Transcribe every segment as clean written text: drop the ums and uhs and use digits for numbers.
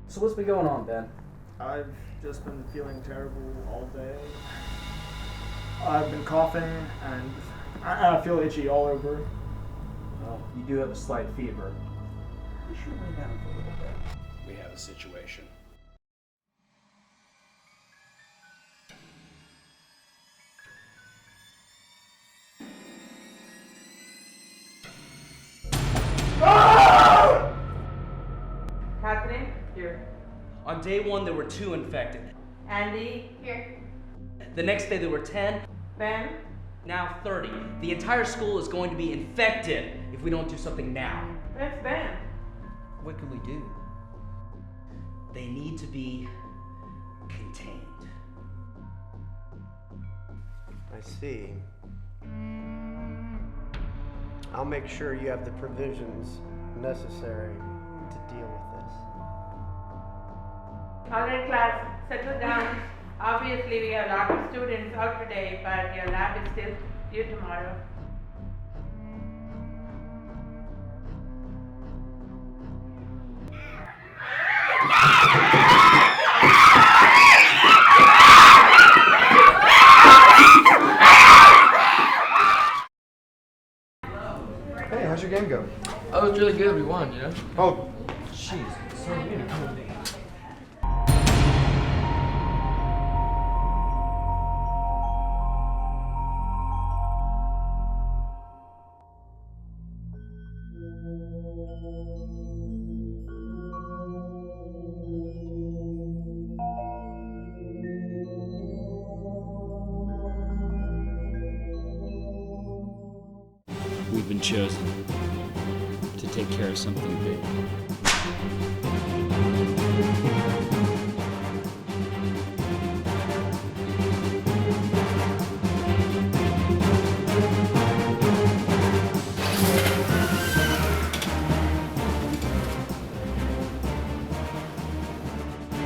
So what's been going on, Ben? I've just been feeling terrible all day. I've been coughing and I feel itchy all over. Well, you do have a slight fever. You should lay down for a little bit. We have a situation. Catherine, here. On day 1, there were 2 infected. Andy, here. The next day, there were 10. Ben, Now 30. The entire school is going to be infected if we don't do something now. where's Ben? What can we do? They need to be contained. I see. I'll make sure you have the provisions necessary to deal with this. All right, class, settle down. Obviously, we have a lot of students out today, but your lab is still due tomorrow. Hey, how's your game go? Oh, it was really good. We won, you know? Oh, jeez. So mean to come with me. We've been chosen to take care of something big.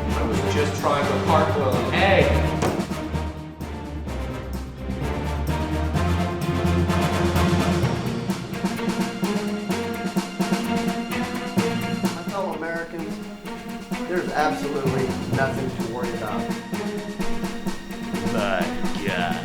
I was just trying to cartwheel an egg. My fellow Americans, there's absolutely nothing to worry about. My God.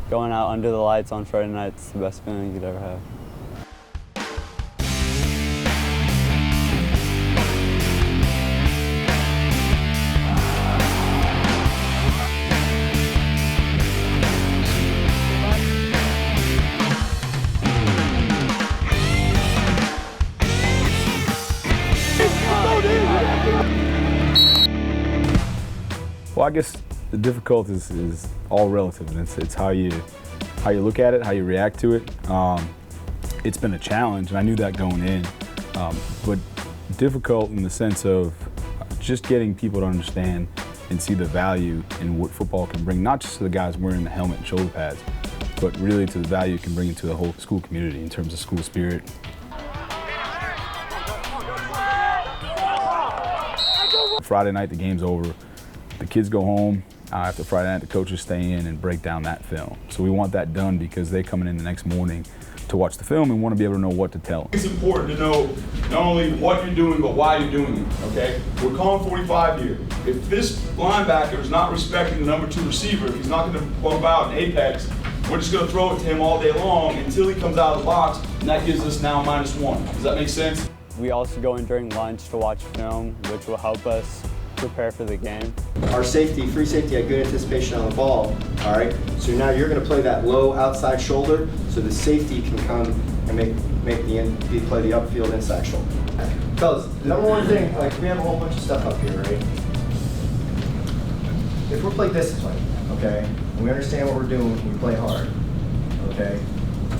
going out under the lights on Friday night's the best feeling you could ever have. Well, I guess the difficulty is all relative, and it's how you look at it, how you react to it. It's been a challenge, and I knew that going in, but difficult in the sense of just getting people to understand and see the value in what football can bring, not just to the guys wearing the helmet and shoulder pads, but really to the value it can bring into the whole school community in terms of school spirit. Friday night, the game's over. The kids go home. After Friday night, the coaches stay in and break down that film. So we want that done because they're coming in the next morning to watch the film and want to be able to know what to tell them. It's important to know not only what you're doing, but why you're doing it, okay? We're calling 45 here. If this linebacker is not respecting the number 2 receiver, if he's not going to bump out an apex, we're just going to throw it to him all day long until he comes out of the box, and that gives us now -1. Does that make sense? We also go in during lunch to watch film, which will help us prepare for the game. Our safety, free safety, had good anticipation on the ball, all right? So now you're going to play that low outside shoulder so the safety can come and play the upfield inside shoulder. Fellas, the number one thing, like we have a whole bunch of stuff up here, right? If we're play discipline, okay, and we understand what we're doing, we play hard, okay,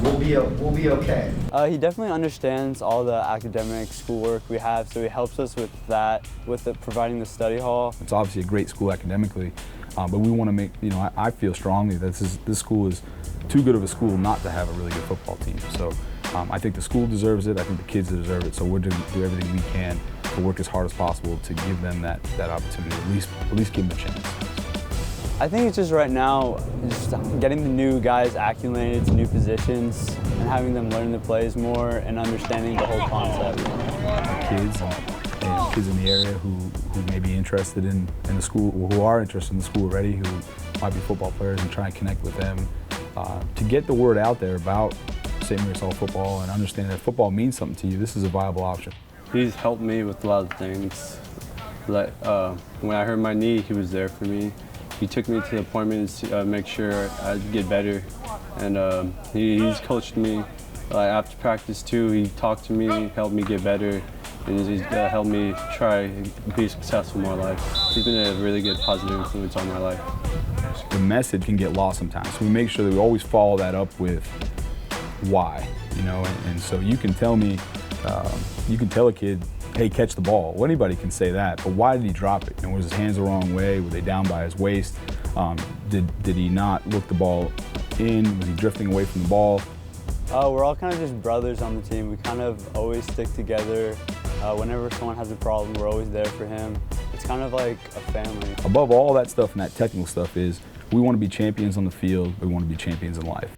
we'll be okay. He definitely understands all the academic schoolwork we have, so he helps us with that, providing the study hall. It's obviously a great school academically, but we want to make, I feel strongly that this school is too good of a school not to have a really good football team. So I think the school deserves it, I think the kids deserve it, so we're going to do everything we can to work as hard as possible to give them that opportunity, at least give them a chance. I think it's just right now, just getting the new guys acclimated to new positions and having them learn the plays more and understanding the whole concept. Kids and kids in the area who may be interested in the school, or who are interested in the school already, who might be football players, and try and connect with them to get the word out there about St. Mary's Hall football and understand that if football means something to you, this is a viable option. He's helped me with a lot of things. Like when I hurt my knee, he was there for me. He took me to appointments to make sure I'd get better, and he's coached me. After practice too, he talked to me, helped me get better, and he's helped me try and be successful in my life. He's been a really good positive influence on my life. The message can get lost sometimes, so we make sure that we always follow that up with why, and so you can tell me, you can tell a kid, hey, catch the ball. Well, anybody can say that, but why did he drop it? Was his hands the wrong way? Were they down by his waist? Did he not look the ball in? Was he drifting away from the ball? We're all kind of just brothers on the team. We kind of always stick together. Whenever someone has a problem, we're always there for him. It's kind of like a family. Above all that stuff and that technical stuff is, we want to be champions on the field, we want to be champions in life.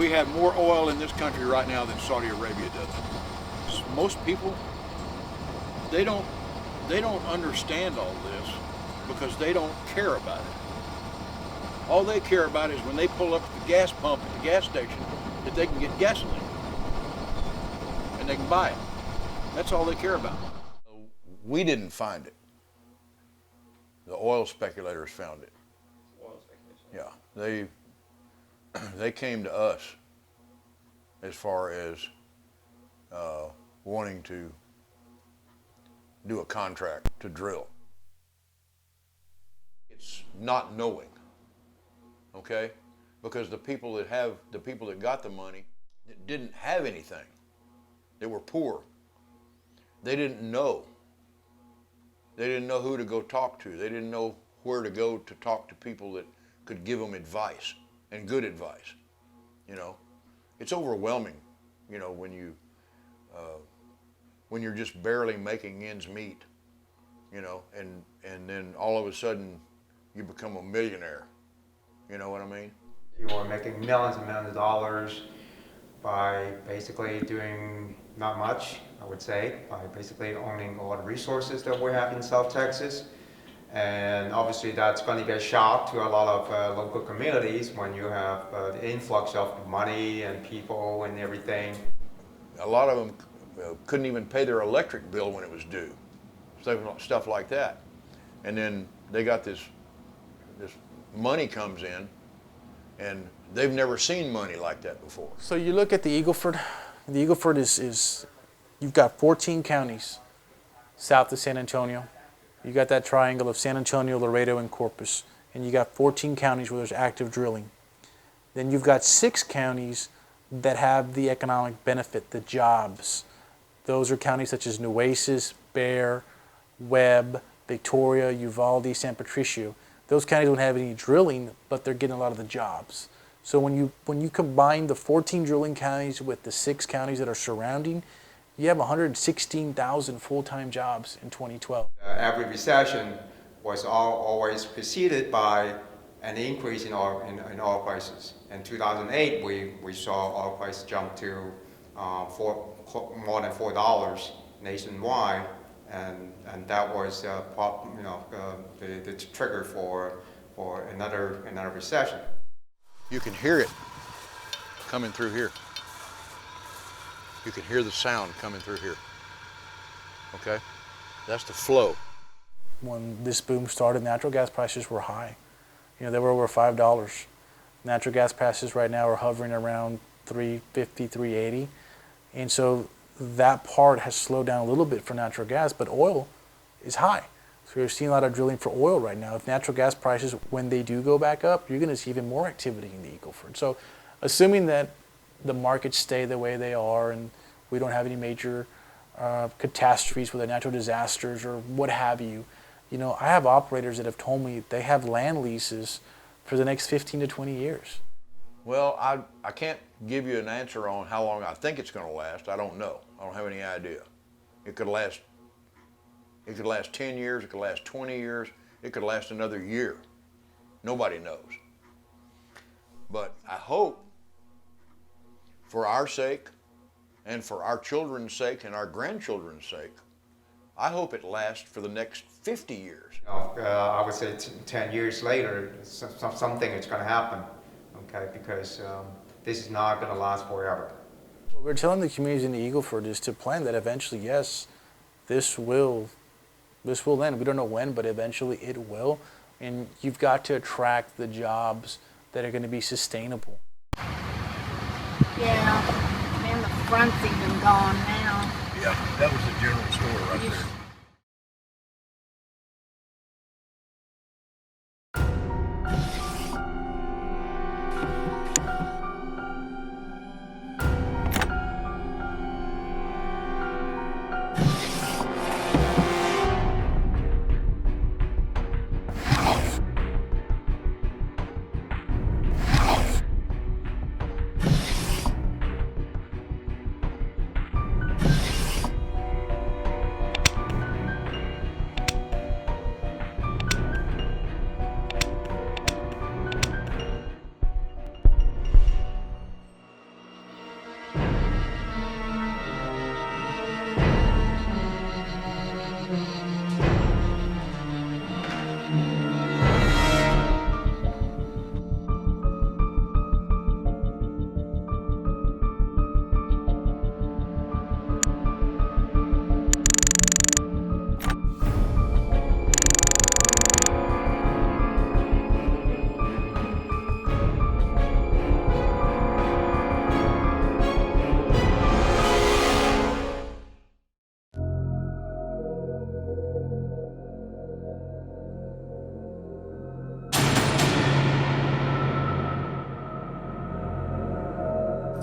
We have more oil in this country right now than Saudi Arabia does. Most people, they don't understand all this because they don't care about it. All they care about is when they pull up at the gas pump at the gas station that they can get gasoline and they can buy it. That's all they care about. We didn't find it. The oil speculators found it. Oil speculation. Yeah, they came to us as far as wanting to do a contract to drill. It's not knowing, okay? Because the people that got the money didn't have anything. They were poor. They didn't know. They didn't know who to go talk to. They didn't know where to go to talk to people that could give them advice, and good advice. You know, it's overwhelming, you know, when you're just barely making ends meet, you know, and then all of a sudden you become a millionaire. You know what I mean? You are making millions and millions of dollars by basically doing not much, I would say, by basically owning a lot of resources that we have in South Texas. And obviously that's going to be a shock to a lot of local communities when you have the influx of money and people and everything. A lot of them couldn't even pay their electric bill when it was due, stuff like that. And then they got this money comes in, and they've never seen money like that before. So you look at the Eagle Ford. The Eagle Ford is you've got 14 counties south of San Antonio. You got that triangle of San Antonio, Laredo, and Corpus. And you got 14 counties where there's active drilling. Then you've got 6 counties that have the economic benefit, the jobs. Those are counties such as Nueces, Bexar, Webb, Victoria, Uvalde, San Patricio. Those counties don't have any drilling, but they're getting a lot of the jobs. So when you combine the 14 drilling counties with the 6 counties that are surrounding, you have 116,000 full-time jobs in 2012. Every recession was always preceded by an increase in oil prices. In 2008, we saw oil price jump to more than $4 nationwide, and that was the trigger for another recession. You can hear it coming through here. You can hear the sound coming through here. Okay? That's the flow. When this boom started, natural gas prices were high. You know, they were over $5. Natural gas prices right now are hovering around $3.50, $3.80. And so that part has slowed down a little bit for natural gas, but oil is high. So you're seeing a lot of drilling for oil right now. If natural gas prices, when they do go back up, you're going to see even more activity in the Eagle Ford. So assuming that the markets stay the way they are and we don't have any major catastrophes, whether natural disasters or what have you, you know, I have operators that have told me they have land leases for the next 15 to 20 years. Well, I can't give you an answer on how long I think it's going to last. I don't know. I don't have any idea. It could last 10 years, it could last 20 years, it could last another year. Nobody knows. But I hope, for our sake and for our children's sake and our grandchildren's sake, I hope it lasts for the next 50 years. I would say 10 years later, something is going to happen, okay? Because this is not going to last forever. What we're telling the communities in the Eagle Ford is to plan that eventually, yes, this will end. We don't know when, but eventually it will. And you've got to attract the jobs that are going to be sustainable. Yeah, and the front's even gone now. Yeah, that was the general store right there.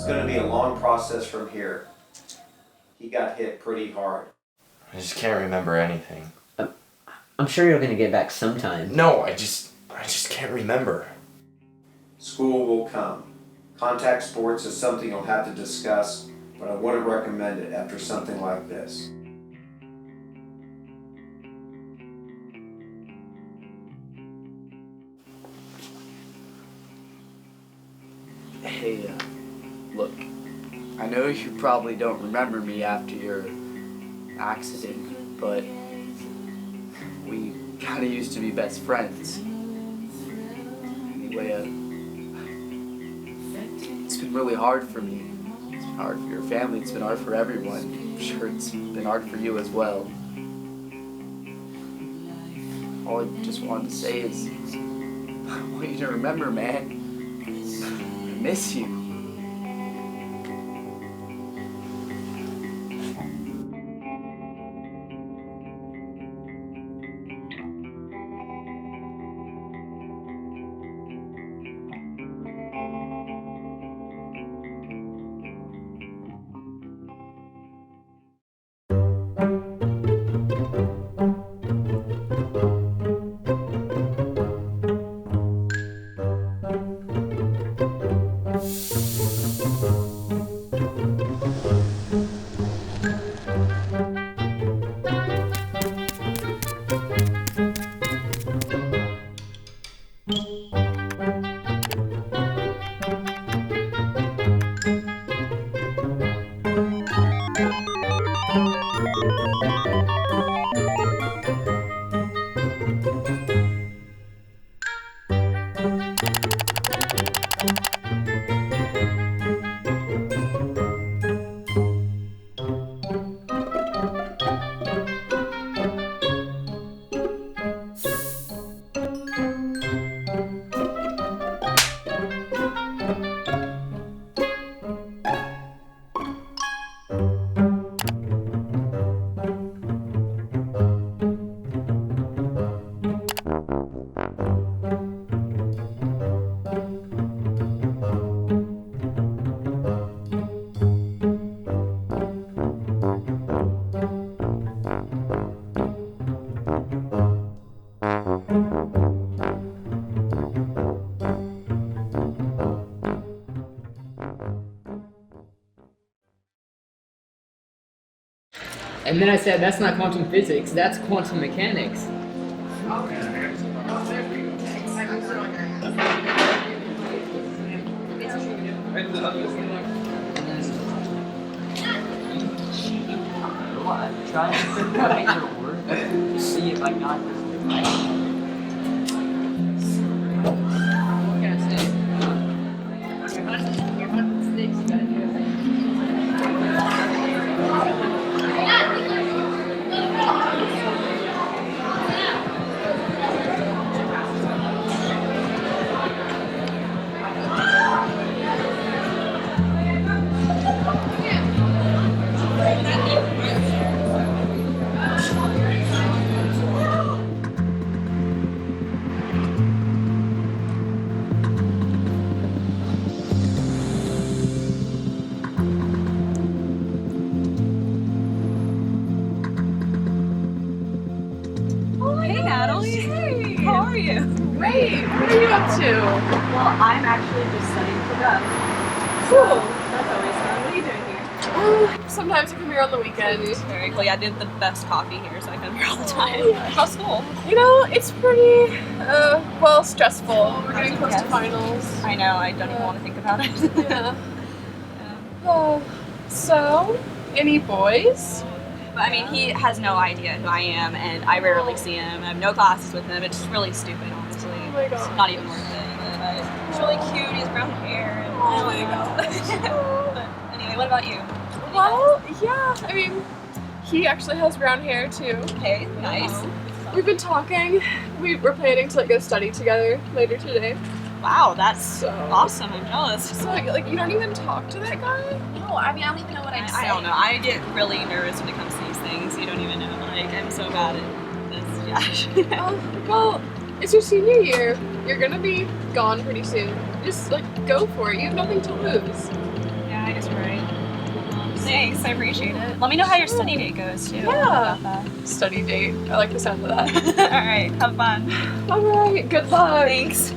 going to be a long process from here. He got hit pretty hard. I just can't remember anything. I'm sure you're gonna get back sometime. No, I just can't remember. School will come. Contact sports is something you'll have to discuss, but I wouldn't recommend it after something like this. Hey, look, I know you probably don't remember me after your accident, but we kinda used to be best friends. Anyway, it's been really hard for me. It's been hard for your family, it's been hard for everyone. I'm sure it's been hard for you as well. All I just wanted to say is, I want you to remember, man, I miss you. And then I said, that's not quantum physics, that's quantum mechanics. Try to make it work. See if I got this right. Hey Natalie. Hey. How are you? Great. What are you up to? Well, I'm actually just studying for that. Cool. That's always fun. What are you doing here? Sometimes I come here on the weekend. Very cool. Yeah, I did the best coffee here, so I come here all the time. How's school? You know, it's pretty, well, stressful. We're getting close to finals. I know. I don't even want to think about it. Yeah. So, any boys? But I mean, he has no idea who I am, and I rarely see him. I have no classes with him. It's really stupid, honestly. Oh my god. It's not even worth it. But he's really cute. He has brown hair. And, oh my god. But anyway, what about you? Well, yeah. I mean, he actually has brown hair too. Okay, nice. We've been talking. We're planning to go study together later today. Wow, that's awesome. I'm jealous. So like you don't even talk to that guy? No, I mean I don't even know what I'd say. I don't know. I get really nervous when it comes to these things. You don't even know. Like I'm so bad at this. Yeah. Well, it's your senior year. You're gonna be gone pretty soon. Just go for it. You have nothing to lose. Yeah, Thanks, I appreciate it. Let me know how your study date goes, too. Yeah. Study date. I like the sound of that. Alright, have fun. Alright, good luck. Thanks.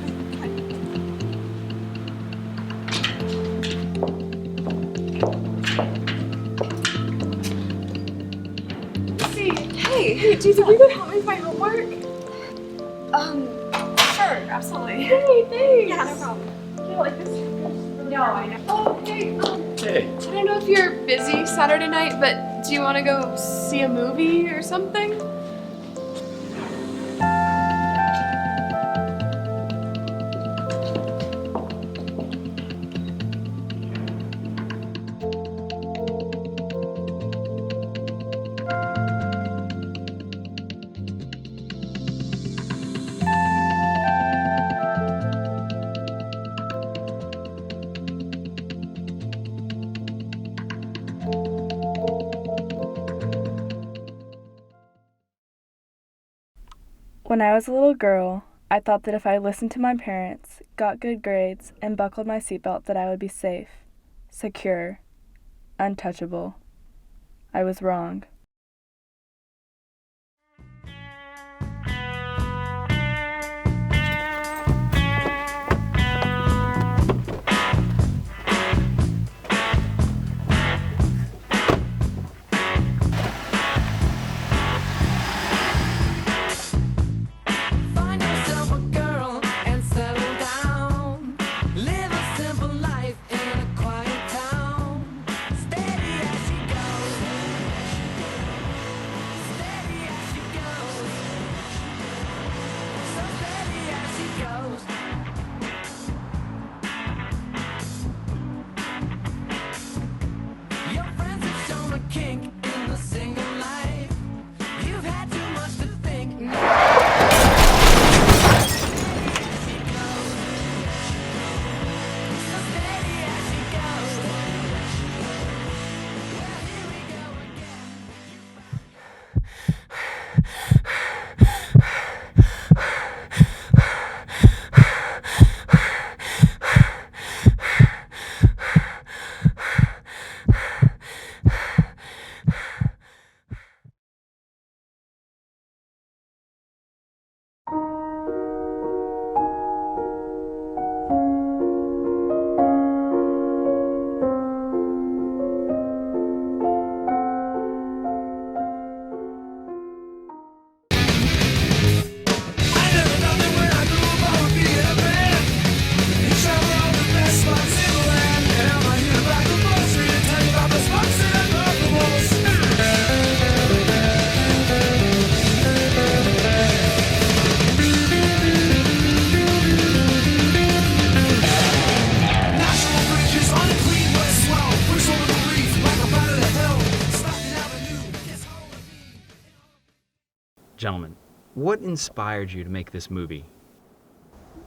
Hey, do you think you could help me with my homework? Sure, absolutely. Hey, thanks. Yeah, no problem. Do you like this? No, I know. Oh, hey. Hey. I don't know if you're busy Saturday night, but do you want to go see a movie or something? When I was a little girl, I thought that if I listened to my parents, got good grades, and buckled my seatbelt that I would be safe, secure, untouchable. I was wrong. Gentlemen, what inspired you to make this movie?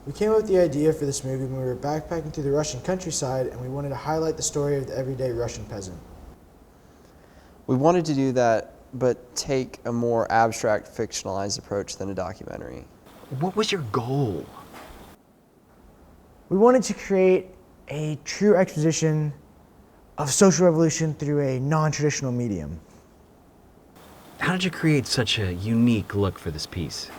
We came up with the idea for this movie when we were backpacking through the Russian countryside, and we wanted to highlight the story of the everyday Russian peasant. We wanted to do that, but take a more abstract, fictionalized approach than a documentary. What was your goal? We wanted to create a true exposition of social revolution through a non-traditional medium. How did you create such a unique look for this piece?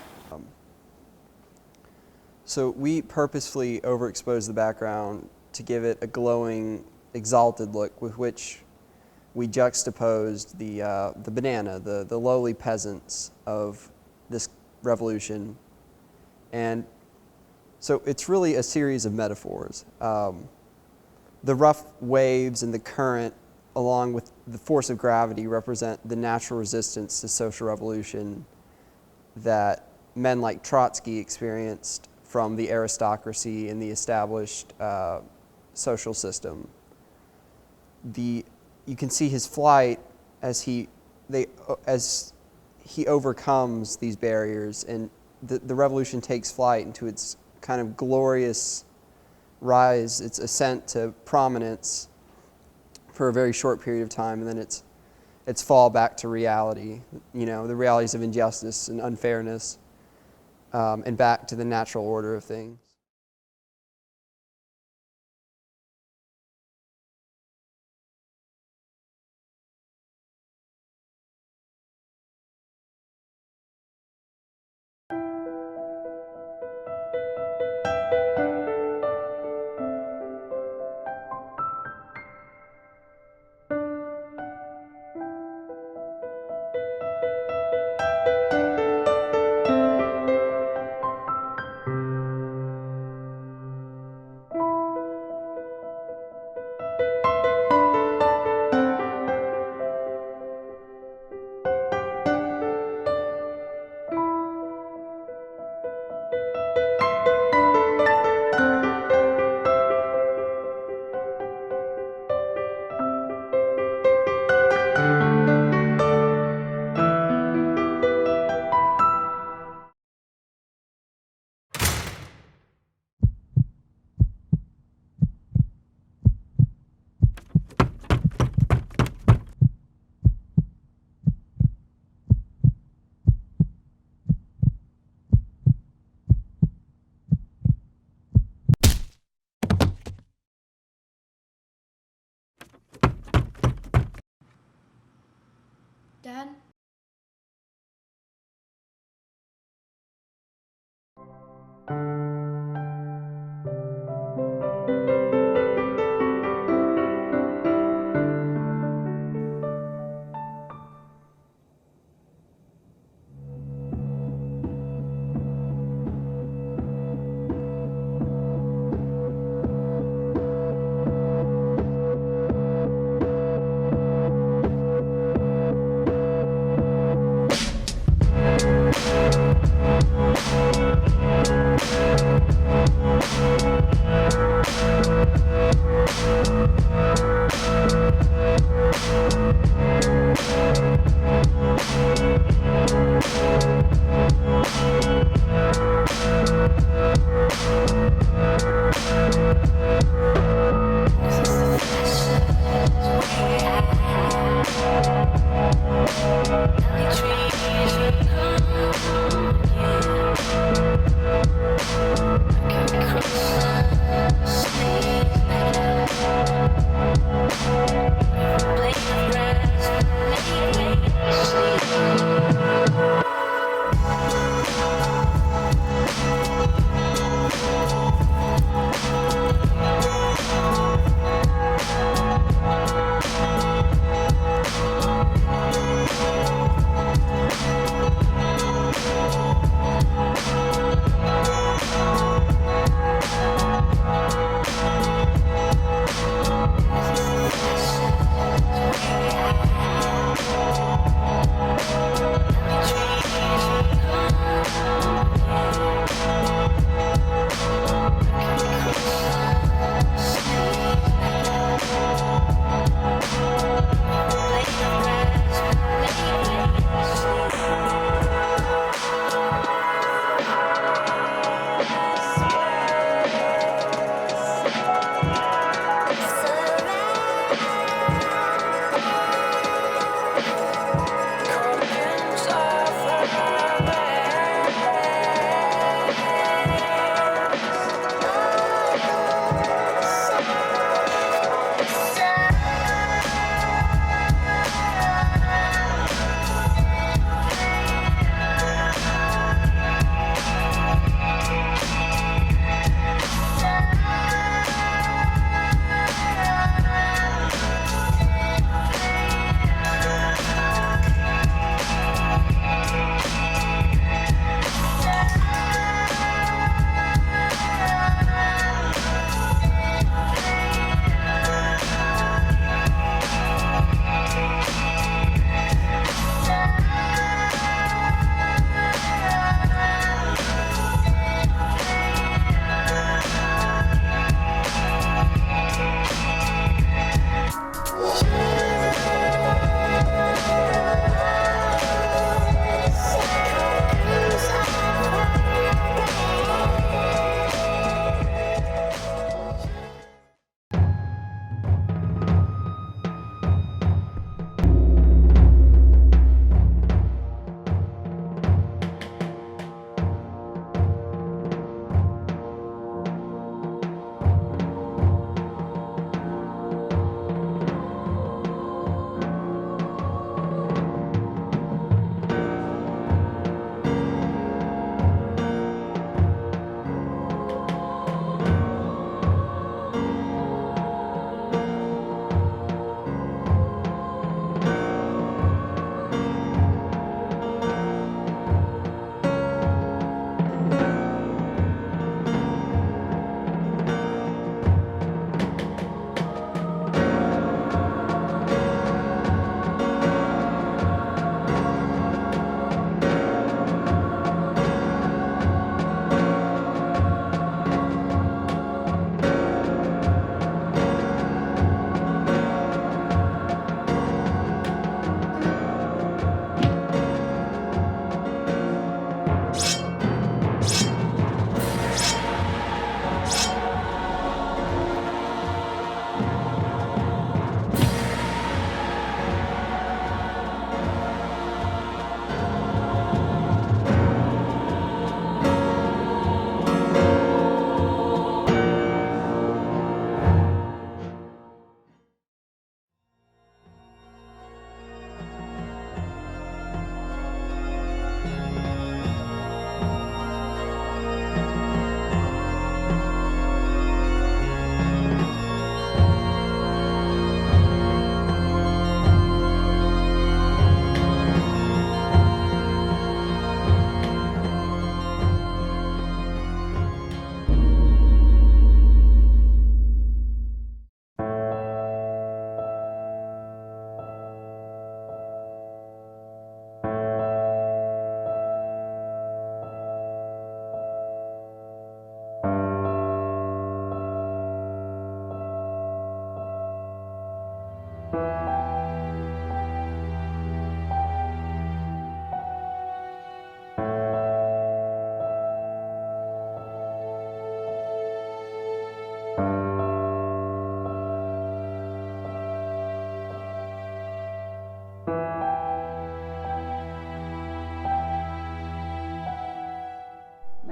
So we purposefully overexposed the background to give it a glowing, exalted look with which we juxtaposed the banana, the lowly peasants of this revolution. And so it's really a series of metaphors. The rough waves and the current, along with the force of gravity, represent the natural resistance to social revolution that men like Trotsky experienced from the aristocracy and the established social system. You can see his flight as he overcomes these barriers, and the revolution takes flight into its kind of glorious rise, its ascent to prominence for a very short period of time, and then its fall back to reality, the realities of injustice and unfairness, and back to the natural order of things. Dad?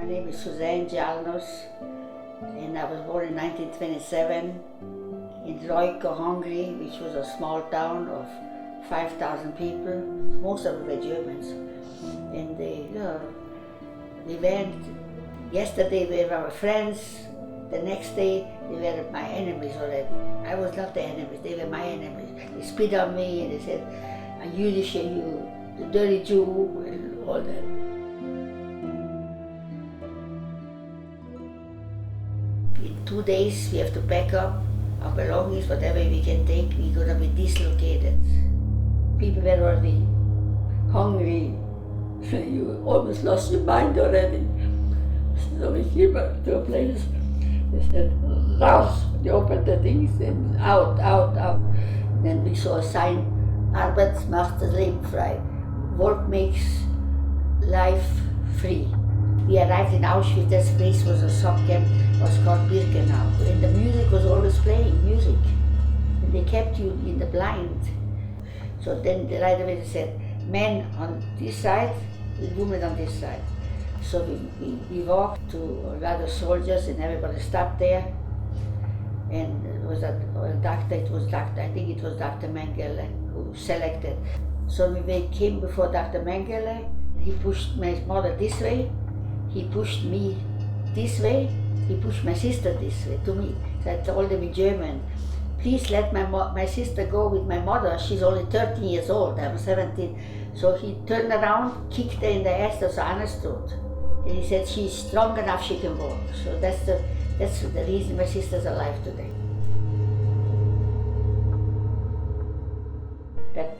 My name is Suzanne Jalnos, and I was born in 1927 in Rojko, Hungary, which was a small town of 5,000 people. Most of them were Germans. And we went, yesterday we were our friends, the next day they were my enemies already. I was not the enemies, they were my enemies. They spit on me and they said, "I'm Yiddish, you, the dirty Jew," and all that. In 2 days we have to pack up our belongings, whatever we can take, we're gonna be dislocated. People were already hungry, you almost lost your mind already. So we came to a place, they said, "Raus!" They opened the things and out, out, out. Then we saw a sign, "Arbeit macht das Leben frei." Work makes life free. We arrived in Auschwitz. This place was a sub camp, was called Birkenau. And the music was always playing, music. And they kept you in the blind. So then right away they said, men on this side, women on this side. So we walked to other soldiers and everybody stopped there. And it was a doctor, I think it was Dr. Mengele who selected. So we came before Dr. Mengele. He pushed my mother this way. He pushed me this way. He pushed my sister this way to me. So I told him in German, "Please let my sister go with my mother. She's only 13 years old. I'm 17. So he turned around, kicked her in the ass, so I understood. And he said, "She's strong enough, she can walk." So that's the reason my sister's alive today.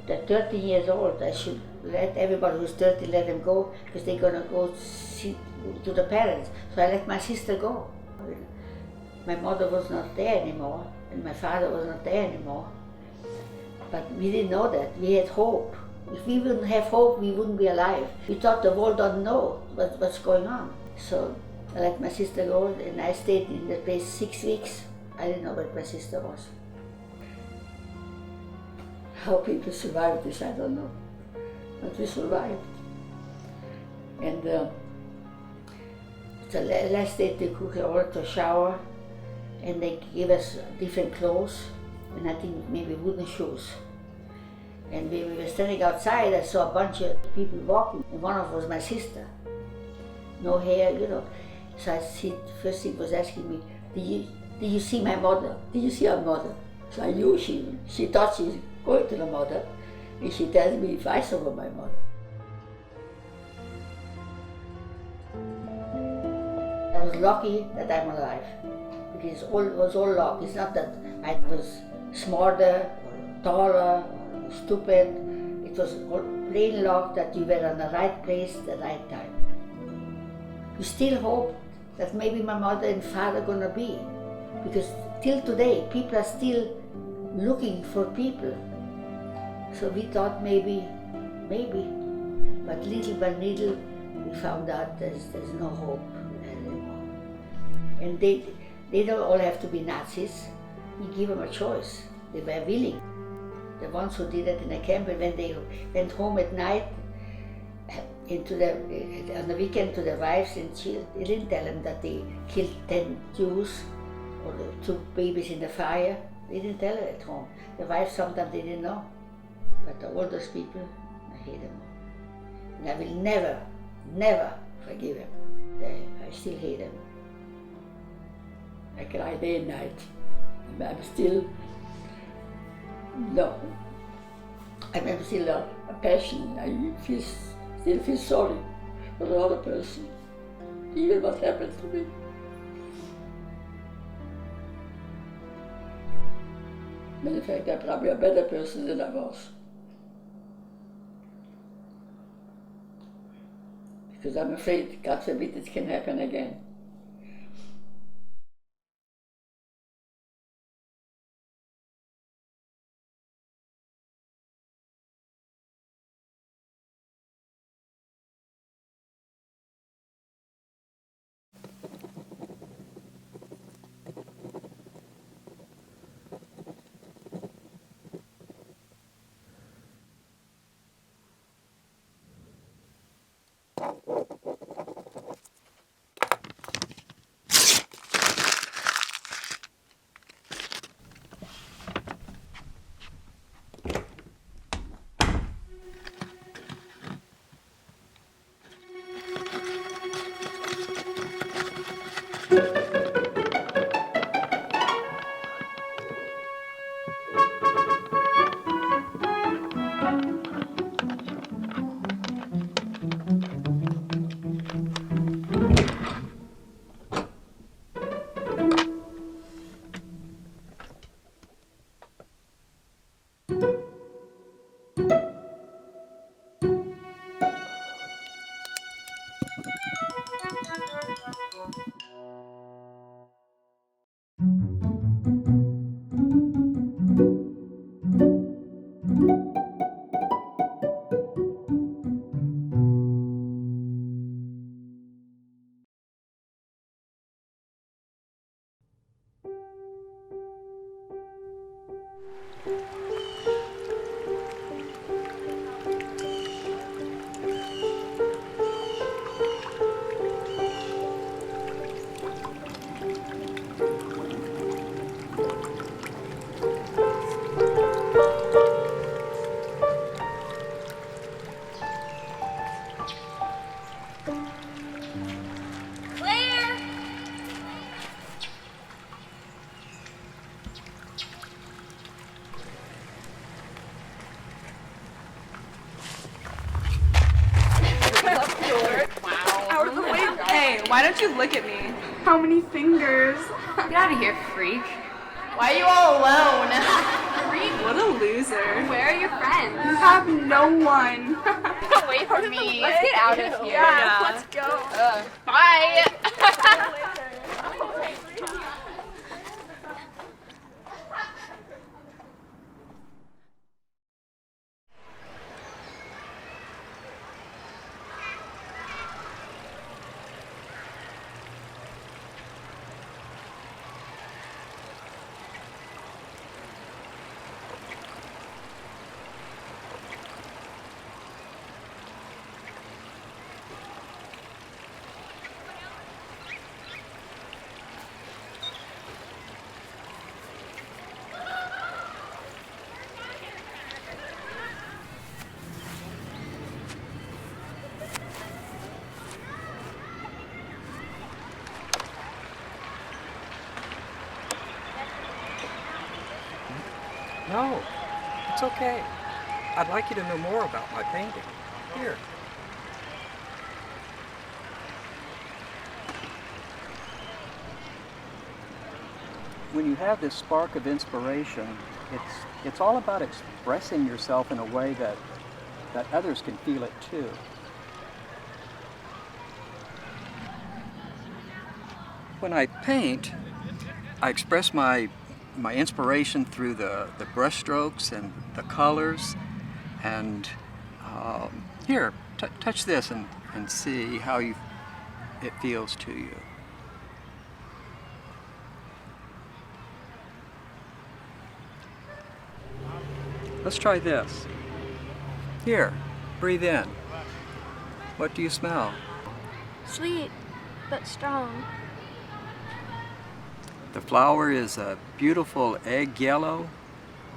That 13 years old, I should let everybody who's 30, let them go, because they're gonna go see to the parents. So I let my sister go. My mother was not there anymore, and my father was not there anymore. But we didn't know that. We had hope. If we wouldn't have hope, we wouldn't be alive. We thought the world don't know what's going on. So I let my sister go, and I stayed in the place 6 weeks. I didn't know what my sister was. How people survived this, I don't know. But we survived. And the last day they took her to shower, and they gave us different clothes, and I think maybe wooden shoes. And we were standing outside, I saw a bunch of people walking, and one of them was my sister. No hair, you know. So I see, first thing was asking me, did you see my mother? Did you see our mother? So I knew she thought she's going to the mother, and she tells me if I saw my mother. I was lucky that I'm alive, because it was all luck. It's not that I was smarter, or taller, or stupid. It was all plain luck that you were in the right place at the right time. You still hope that maybe my mother and father are gonna be, because till today people are still looking for people. So we thought maybe, but little by little we found out there's no hope anymore. And they don't all have to be Nazis. We give them a choice. They were willing. The ones who did it in a camp, and when they went home at night, on the weekend to their wives and children, they didn't tell them that they killed 10 Jews or took babies in the fire. They didn't tell it at home. The wives sometimes they didn't know. But all those people, I hate them all. And I will never, never forgive them. I still hate them. I cry day and night. I'm still, no. I'm still a passion. I still feel sorry for the other person, even what happened to me. Matter of fact, I'm probably a better person than I was. Because I'm afraid, God forbid, it can happen again. Why don't you look at me? How many fingers? Get out of here, freak. Why are you all alone? Freak. What a loser. Where are your friends? You have no one. Get away from me. Let's get out of here. Yeah, let's go. Bye. No, it's okay. I'd like you to know more about my painting. Here. When you have this spark of inspiration, it's all about expressing yourself in a way that others can feel it too. When I paint, I express my inspiration through the brush strokes and the colors. And here, touch this and see how it feels to you. Let's try this. Here, breathe in. What do you smell? Sweet, but strong. The flower is a beautiful egg yellow,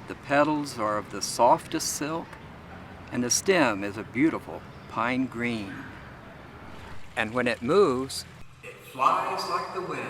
the petals are of the softest silk, and the stem is a beautiful pine green. And when it moves, it flies like the wind.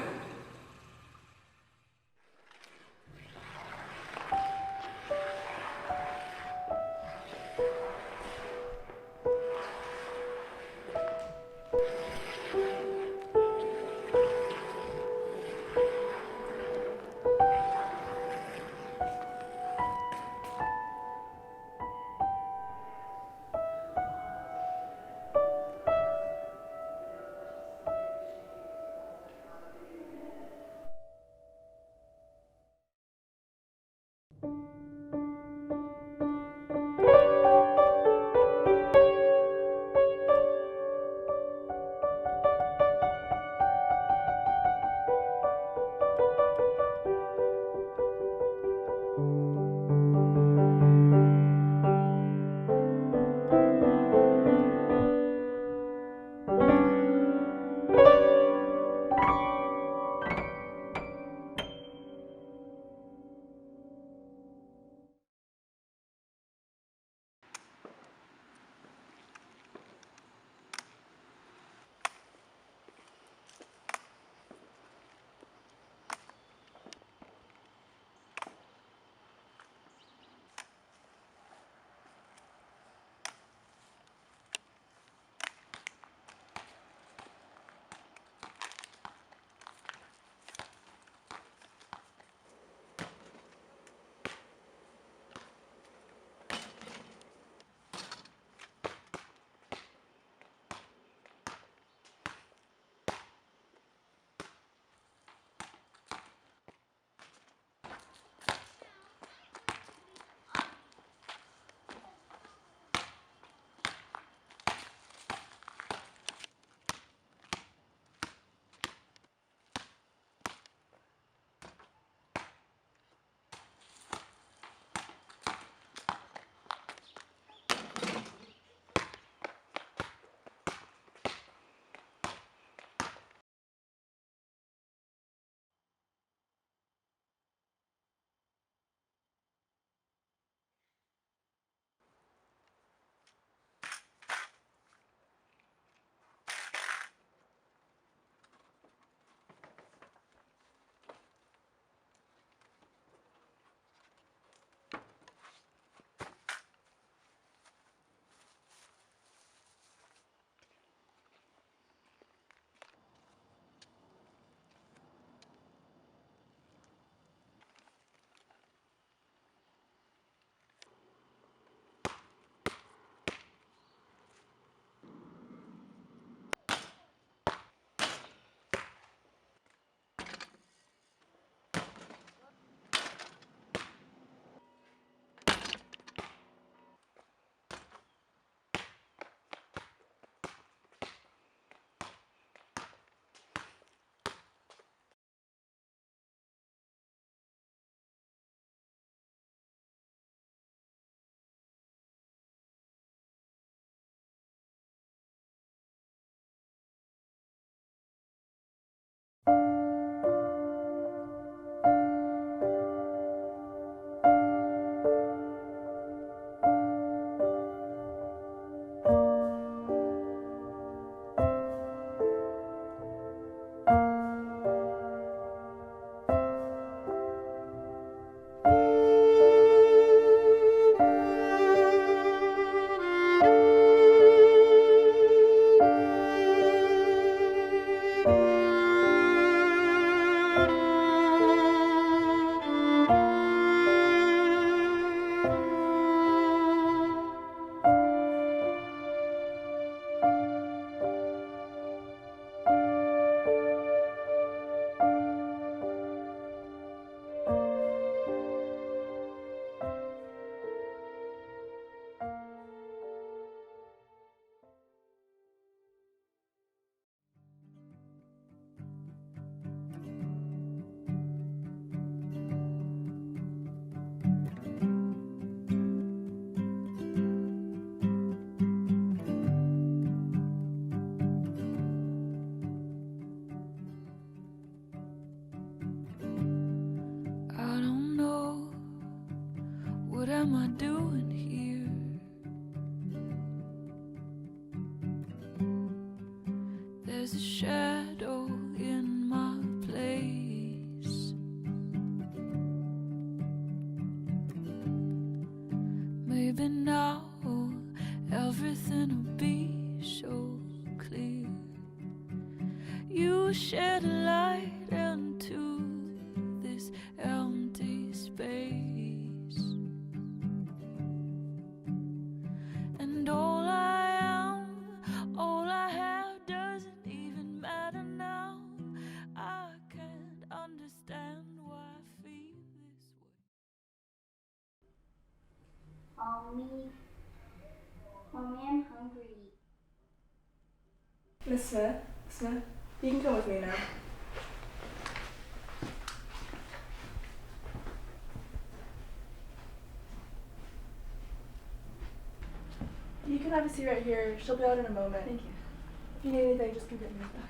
am I doing here? There's a shadow in my place. Maybe now everything will be so clear. You shed light into this empty space, and all I am, all I have doesn't even matter now. I can't understand why I feel this way. Mommy, I'm hungry. Miss Smith, you can come with me now. You can have a seat right here. She'll be out in a moment. Thank you. If you need anything, just come get me. Okay.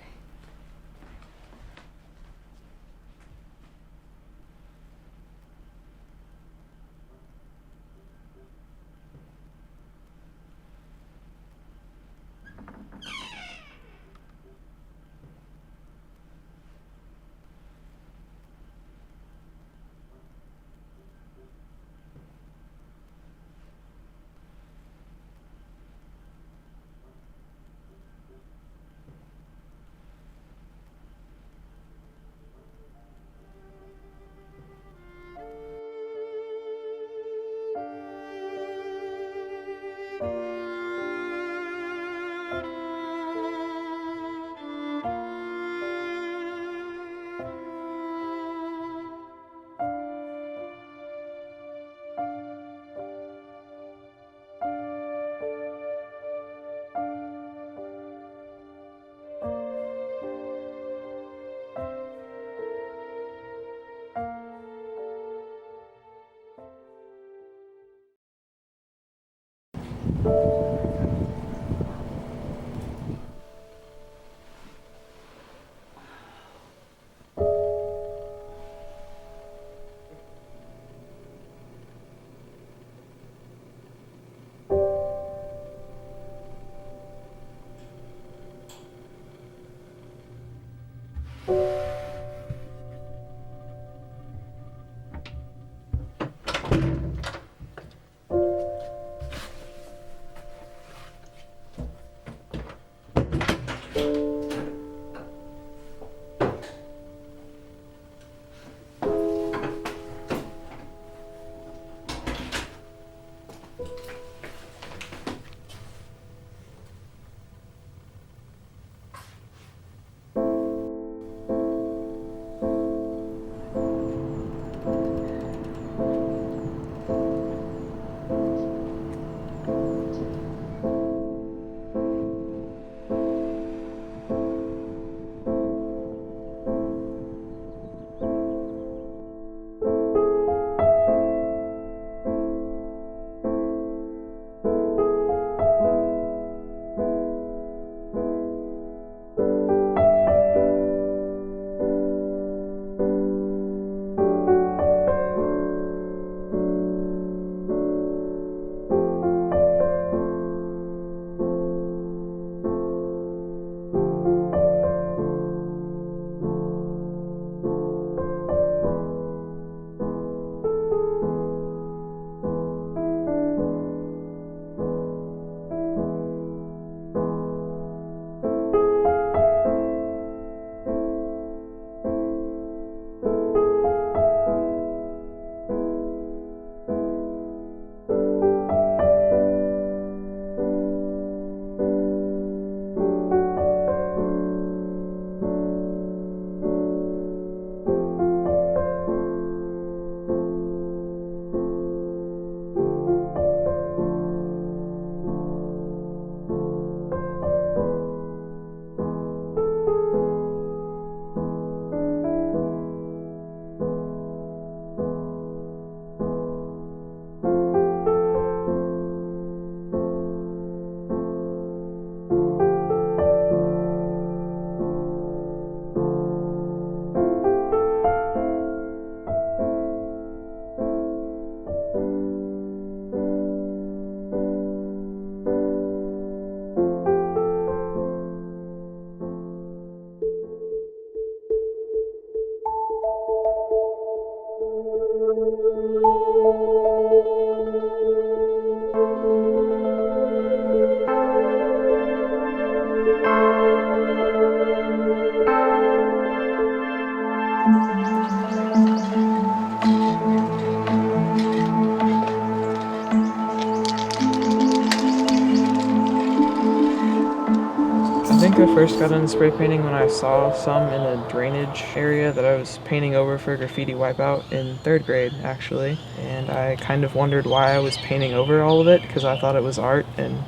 I think I first got into spray painting when I saw some in a drainage area that I was painting over for a graffiti wipeout in 3rd grade, actually. And I kind of wondered why I was painting over all of it, because I thought it was art, and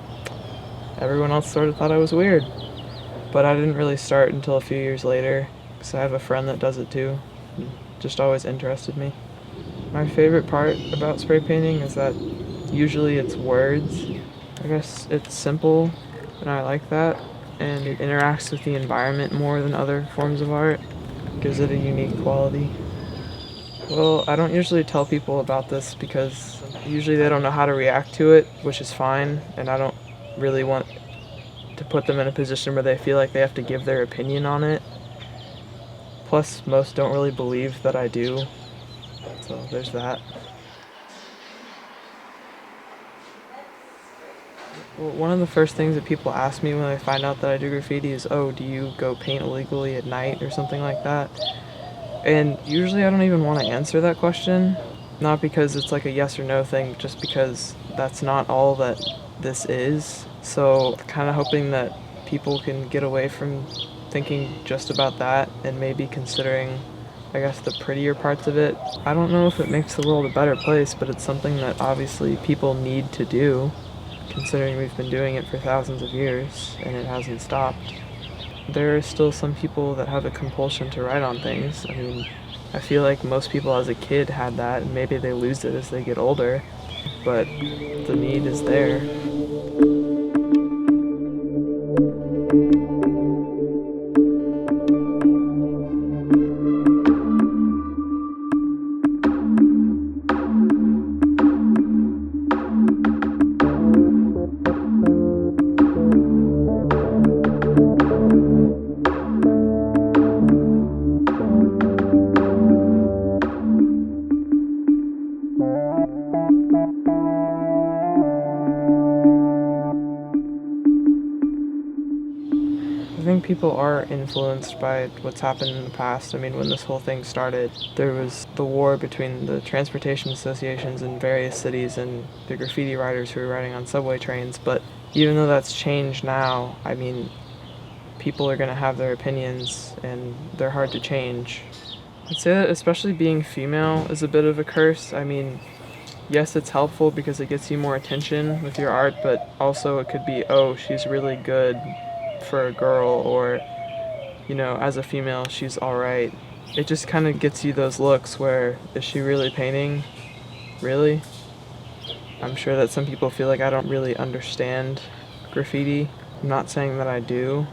everyone else sort of thought I was weird. But I didn't really start until a few years later, because I have a friend that does it too. It just always interested me. My favorite part about spray painting is that usually it's words. I guess it's simple, and I like that. And it interacts with the environment more than other forms of art. Gives it a unique quality. Well, I don't usually tell people about this because usually they don't know how to react to it, which is fine, and I don't really want to put them in a position where they feel like they have to give their opinion on it. Plus, most don't really believe that I do, so there's that. Well, one of the first things that people ask me when they find out that I do graffiti is, oh, do you go paint illegally at night or something like that? And usually I don't even want to answer that question, not because it's like a yes or no thing, just because that's not all that this is. So kind of hoping that people can get away from thinking just about that and maybe considering, I guess, the prettier parts of it. I don't know if it makes the world a better place, but it's something that obviously people need to do, considering we've been doing it for thousands of years and it hasn't stopped. There are still some people that have a compulsion to write on things. I mean, I feel like most people as a kid had that, and maybe they lose it as they get older, but the need is there. I think people are influenced by what's happened in the past. I mean, when this whole thing started, there was the war between the transportation associations in various cities and the graffiti writers who were writing on subway trains. But even though that's changed now, I mean, people are going to have their opinions and they're hard to change. I'd say that especially being female is a bit of a curse. I mean, yes, it's helpful because it gets you more attention with your art, but also it could be, oh, she's really good for a girl, or, you know, as a female, she's alright. It just kind of gets you those looks where, is she really painting? Really? I'm sure that some people feel like I don't really understand graffiti. I'm not saying that I do,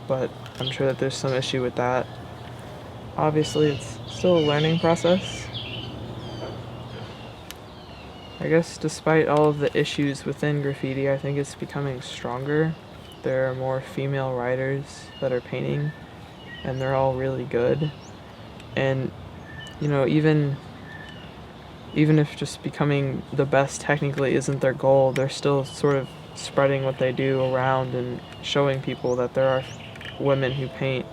but I'm sure that there's some issue with that. Obviously, it's still a learning process. I guess despite all of the issues within graffiti, I think it's becoming stronger. There are more female writers that are painting, and they're all really good. And, you know, even if just becoming the best technically isn't their goal, they're still sort of spreading what they do around and showing people that there are women who paint.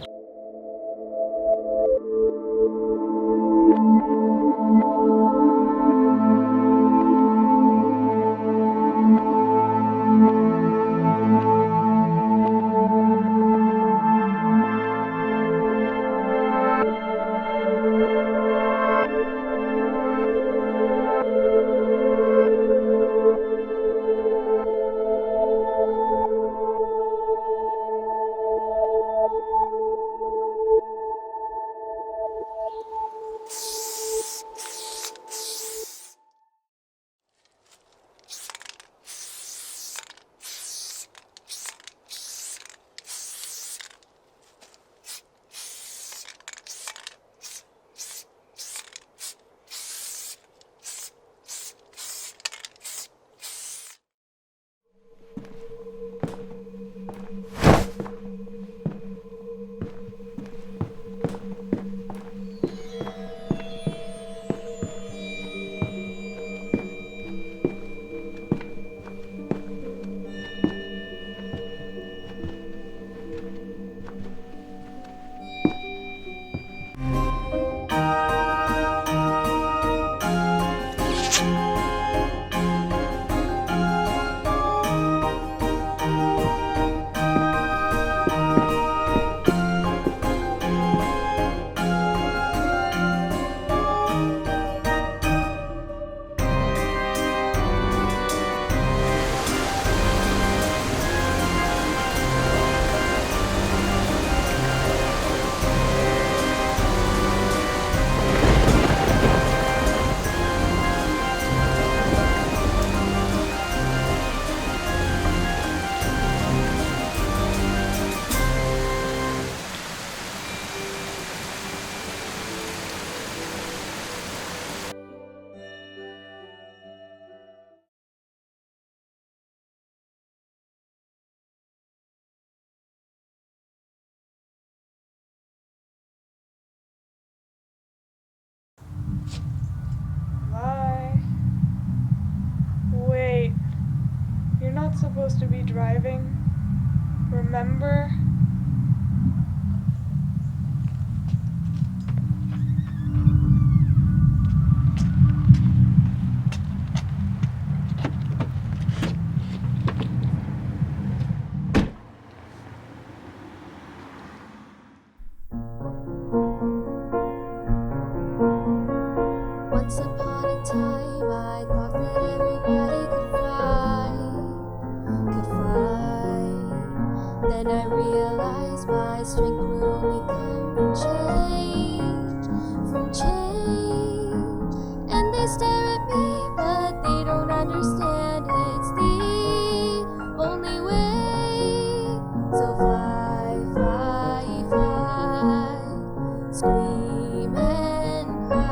supposed to be driving. Remember? Once upon a time, I thought that everybody could fly. Then I realized my strength would only come from change. And they stare at me, but they don't understand it's the only way. So fly, fly, fly, scream and cry.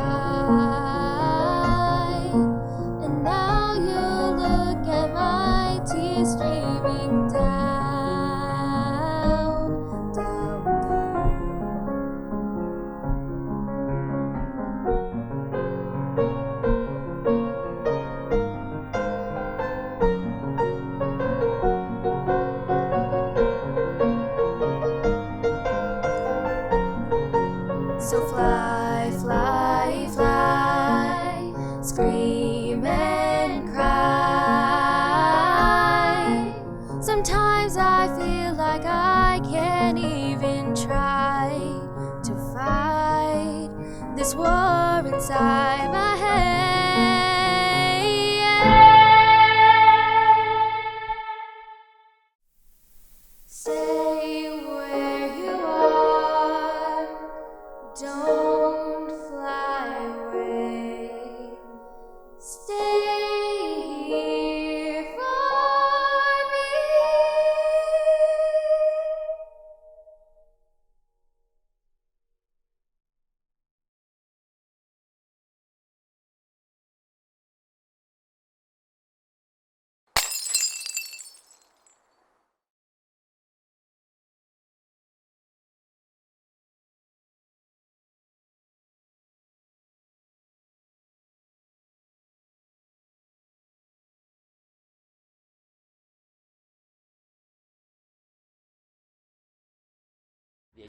And now you look at my tears streaming down, down, down. So fly, fly, fly, scream and cry. Sometimes I feel like I can't even try to fight this war inside my head. Stay where you are. Don't fly away. Stay here for me.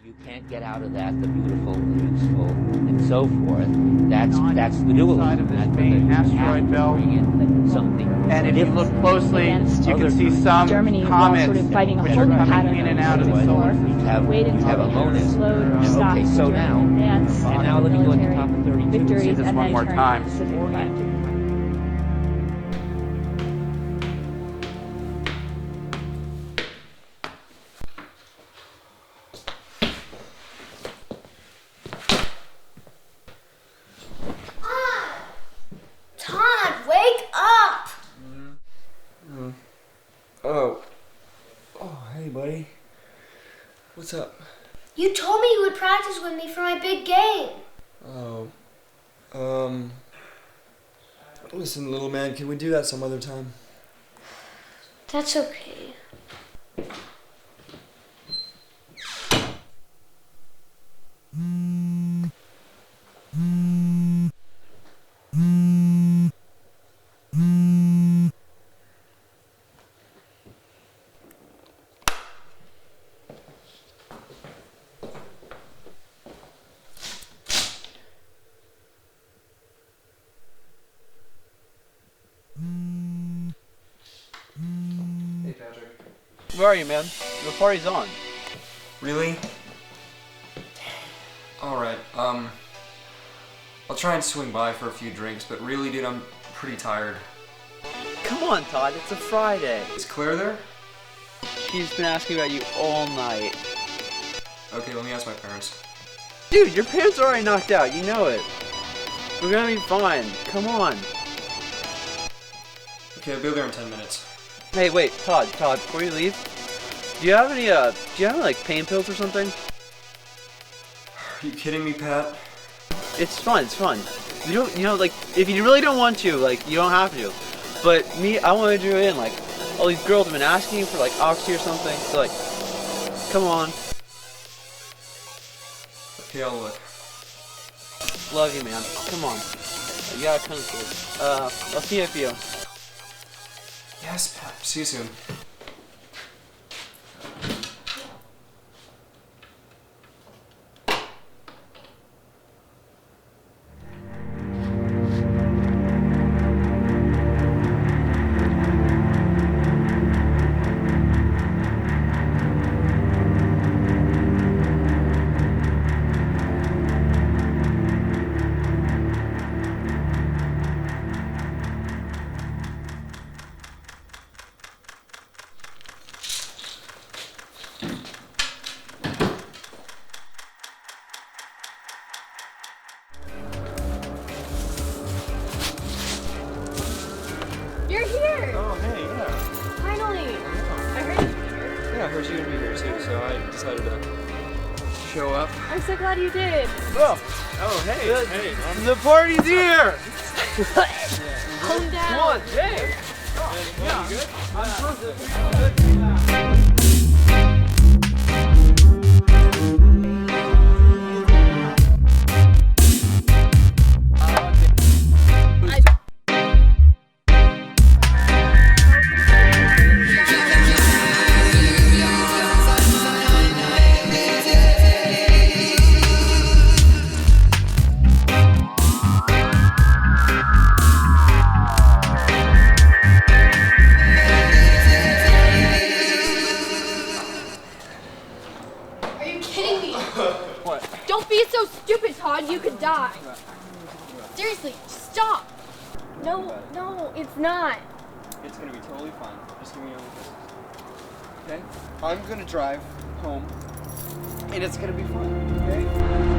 You can't get out of that the beautiful, the useful, and so forth. That's the dualism. That's main asteroid belt. And if you look closely, you can see some Germany comets sort of fighting a which are holding coming pattern in and out of the solar system. You have a monist. Okay, so now, and now let me go at the top of 32. Victories, See this and one then more turn time. Pacific Front. Todd, wake up! Oh, hey, buddy. What's up? You told me you would practice with me for my big game. Listen, little man, can we do that some other time? That's okay. Hey, Patrick. Where are you, man? The party's on. Really? Alright, I'll try and swing by for a few drinks, but really, dude, I'm pretty tired. Come on, Todd. It's a Friday. Is Claire there? She's been asking about you all night. Okay, let me ask my parents. Dude, your parents are already knocked out. You know it. We're gonna be fine. Come on. Okay, I'll be there in 10 minutes. Hey, wait, Todd, before you leave, do you have any, like, pain pills or something? Are you kidding me, Pat? It's fun. You don't, like, if you really don't want to, like, you don't have to. But me, I wanted you in, like, all these girls have been asking for, like, Oxy or something, so, like, come on. Okay, I'll look. Love you, man. Come on. You gotta come through. I'll see you at you. Yes, Pat. See you soon. You're here! Oh, hey, yeah. Finally! I heard you were here. Yeah, I heard you would be here too, so I decided to show up. I'm so glad you did. Oh, hey, hey. The party's here! Calm down. Come on, hey! Yeah, you good? Are you kidding me? What? Don't be so stupid, Todd. You could die. Seriously, stop. No, it's not. It's gonna be totally fine. Just give me your okay? I'm gonna drive home, and it's gonna be fun, okay?